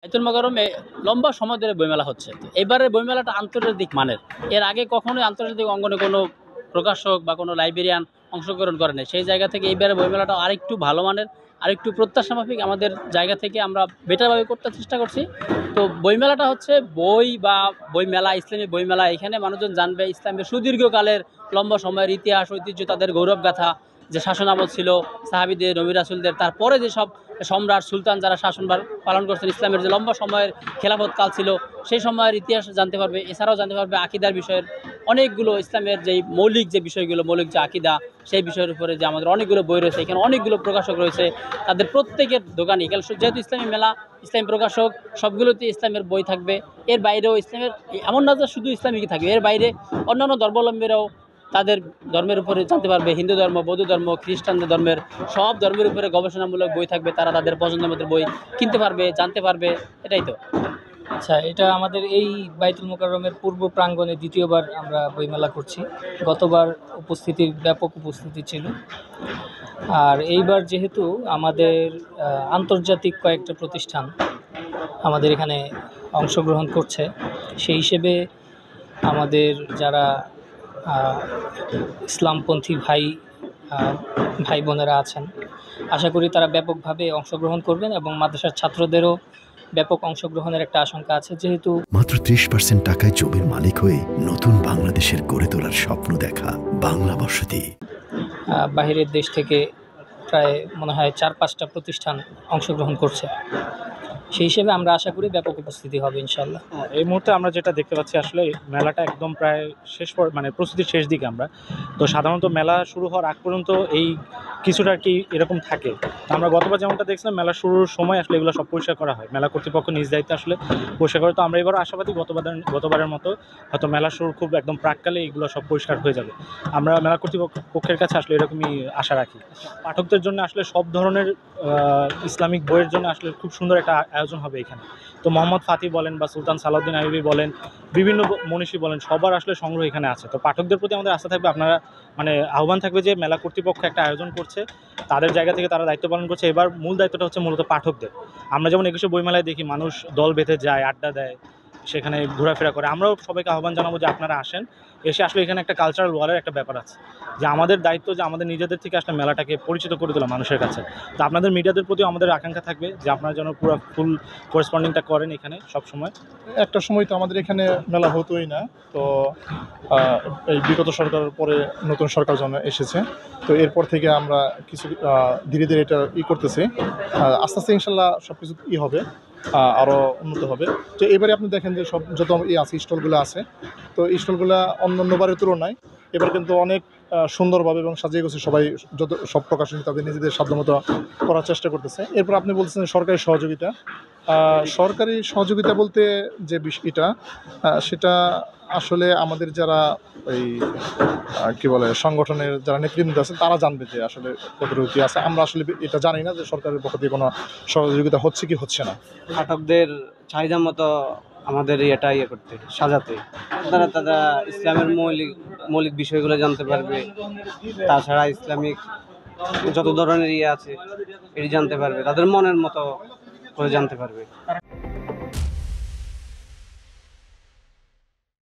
বাইতুল মোকাররমে লম্বা সময় ধরে বইমেলা হচ্ছে। তো এবারের বইমেলাটা আন্তর্জাতিক মানের। এর আগে কখনোই আন্তর্জাতিক অঙ্গনে কোনো প্রকাশক বা কোনো লাইব্রেরিয়ান অংশগ্রহণ করে নাই। সেই জায়গা থেকে এইবারের বইমেলাটা আরেকটু ভালো মানের, আরেকটু প্রত্যাশা মাফিক আমাদের জায়গা থেকে আমরা বেটারভাবে করতে চেষ্টা করছি। তো বইমেলাটা হচ্ছে বই বা বইমেলা, ইসলামী বইমেলা। এখানে মানুষজন জানবে ইসলামের সুদীর্ঘকালের লম্বা সময়ের ইতিহাস, ঐতিহ্য, তাদের গৌরবগাথা, যে শাসনামল ছিল সাহাবীদের, নবী রাসূলদের, তারপরে যেসব সম্রাট সুলতান যারা শাসনভার পালন করছেন, ইসলামের যে লম্বা সময়ের খেলাফত কাল ছিল সেই সময়ের ইতিহাস জানতে পারবে। এছাড়াও জানতে পারবে আকিদার বিষয়ের অনেকগুলো, ইসলামের যেই মৌলিক যে বিষয়গুলো, মৌলিক যে আকিদা, সেই বিষয়ের উপরে যে আমাদের অনেকগুলো বই রয়েছে। এখানে অনেকগুলো প্রকাশক রয়েছে, তাদের প্রত্যেকের দোকানে যেহেতু ইসলামী মেলা, ইসলামী প্রকাশক, সবগুলোতে ইসলামের বই থাকবে। এর বাইরেও ইসলামের এমন না যে শুধু ইসলামিকই থাকবে, এর বাইরে অন্যান্য ধর্মাবলম্বীরাও তাদের ধর্মের উপরে জানতে পারবে। হিন্দু ধর্ম, বৌদ্ধ ধর্ম, খ্রিস্টানদের ধর্মের সব ধর্মের উপরে গবেষণামূলক বই থাকবে, তারা তাদের পছন্দের মতো বই কিনতে পারবে, জানতে পারবে। এটাই তো। আচ্ছা, এটা আমাদের এই বাইতুল মোকাররমের পূর্ব প্রাঙ্গণে দ্বিতীয়বার আমরা বইমেলা করছি। গতবার ব্যাপক উপস্থিতি ছিল, আর এইবার যেহেতু আমাদের আন্তর্জাতিক কয়েকটা প্রতিষ্ঠান আমাদের এখানে অংশগ্রহণ করছে, সেই হিসেবে আমাদের যারা ইসলামপন্থী ভাই বোনেরা আছেন, আশা করি তারা ব্যাপকভাবে অংশগ্রহণ করবেন এবং মাদ্রাসার ছাত্রদেরও ব্যাপক অংশগ্রহণের একটা আশঙ্কা আছে। যেহেতু মাত্র 30% টাকায় জমির মালিক হয়ে নতুন বাংলাদেশের গড়ে তোলার স্বপ্ন দেখা বাংলা বসতি। বাহিরের দেশ থেকে প্রায় মনে হয় 4-5টা প্রতিষ্ঠান অংশগ্রহণ করছে, সেই হিসেবে আমরা আশা করি ব্যাপক উপস্থিতি হবে ইনশাআল্লাহ। এই মুহূর্তে আমরা যেটা দেখতে পাচ্ছি, আসলে মেলাটা একদম প্রায় মানে প্রস্তুতির শেষ দিকে আমরা। তো সাধারণত মেলা শুরু হওয়ার আগ পর্যন্ত এই কিছুটা আর কি এরকম থাকে। আমরা গতবার যেমনটা দেখছিলাম, মেলা শুরুর সময় আসলে এগুলো সব পরিষ্কার করা হয়, মেলা কর্তৃপক্ষ নিজ দায়িত্বে আসলে পরিষ্কার করে। তো আমরা এবারও আশাবাদী গতবারের মতো হয়তো মেলা শুরুর খুব একদম প্রাককালে এগুলো সব পরিষ্কার হয়ে যাবে। আমরা মেলা কর্তৃপক্ষের কাছে আসলে এরকমই আশা রাখি। পাঠকদের জন্য আসলে সব ধরনের ইসলামিক বইয়ের জন্য আসলে খুব সুন্দর একটা আয়োজন হবে এখানে। তো মোহাম্মদ ফাতি বলেন বা সুলতান সালাউদ্দিন আইয়ুবী বলেন, বিভিন্ন মনীষী বলেন, সবার আসলে সংগ্রহ এখানে আছে। তো পাঠকদের প্রতি আমাদের আস্থা থাকবে, আপনারা মানে আহ্বান থাকবে যে মেলা কর্তৃপক্ষ একটা আয়োজন করছে, তাদের জায়গা থেকে তারা দায়িত্ব পালন করছে। এবার মূল দায়িত্বটা হচ্ছে মূলত পাঠকদের। আমরা যেমন 21শে বইমেলায় দেখি মানুষ দল বেঁধে যায়, আড্ডা দেয়, সেখানে ঘোরাফেরা করে। আমরাও সবাইকে আহ্বান জানাবো যে আপনারা আসেন, এসে আসলে এখানে একটা কালচারাল ওয়ারের একটা ব্যাপার আছে, যে আমাদের দায়িত্ব যে আমাদের নিজেদের থেকে আসলে মেলাটাকে পরিচিত করে তোলা মানুষের কাছে। তো আপনাদের মিডিয়াদের প্রতিও আমাদের আকাঙ্ক্ষা থাকবে যে আপনারা যেন পুরো ফুল করেসপন্ডিংটা করেন এখানে সব সময়। একটা সময় তো আমাদের এখানে মেলা হতোই না, তো এই বিগত সরকারের পরে নতুন সরকার যেন এসেছে, তো এরপর থেকে আমরা কিছু ধীরে ধীরে এটা করতেছি। আস্তে আস্তে ইনশাল্লাহ সব কিছু হবে, আরও উন্নত হবে। তো এবারে আপনি দেখেন যে যত আছে স্টলগুলো আছে, তো স্টলগুলো অন্যান্যবারের তুলনায় এবার কিন্তু অনেক সুন্দরভাবে এবং সাজিয়ে গেছে। সব প্রকাশনী তাদের নিজেদের সাধ্যমতো করার চেষ্টা করতেছে। এরপর আপনি বলছেন সরকারি সহযোগিতা। সরকারি সহযোগিতা বলতে যে বিষয়টা, সেটা আসলে আমাদের যারা এই কী বলে সংগঠনের যারা নেতৃবৃন্দ আছে তারা জানবে যে আসলে কতটুকু কী আছে। আমরা আসলে এটা জানি না যে সরকারের পক্ষ থেকে কোনো সহযোগিতা হচ্ছে কি হচ্ছে না। পাঠকদের চাহিদা মতো আমাদের এটা করতে সাজাতে, তারা ইসলামের মৌলিক বিষয়গুলো জানতে পারবে। তাছাড়া ইসলামিক যত ধরনের আছে এটি জানতে পারবে, তাদের মনের মতো করে জানতে পারবে।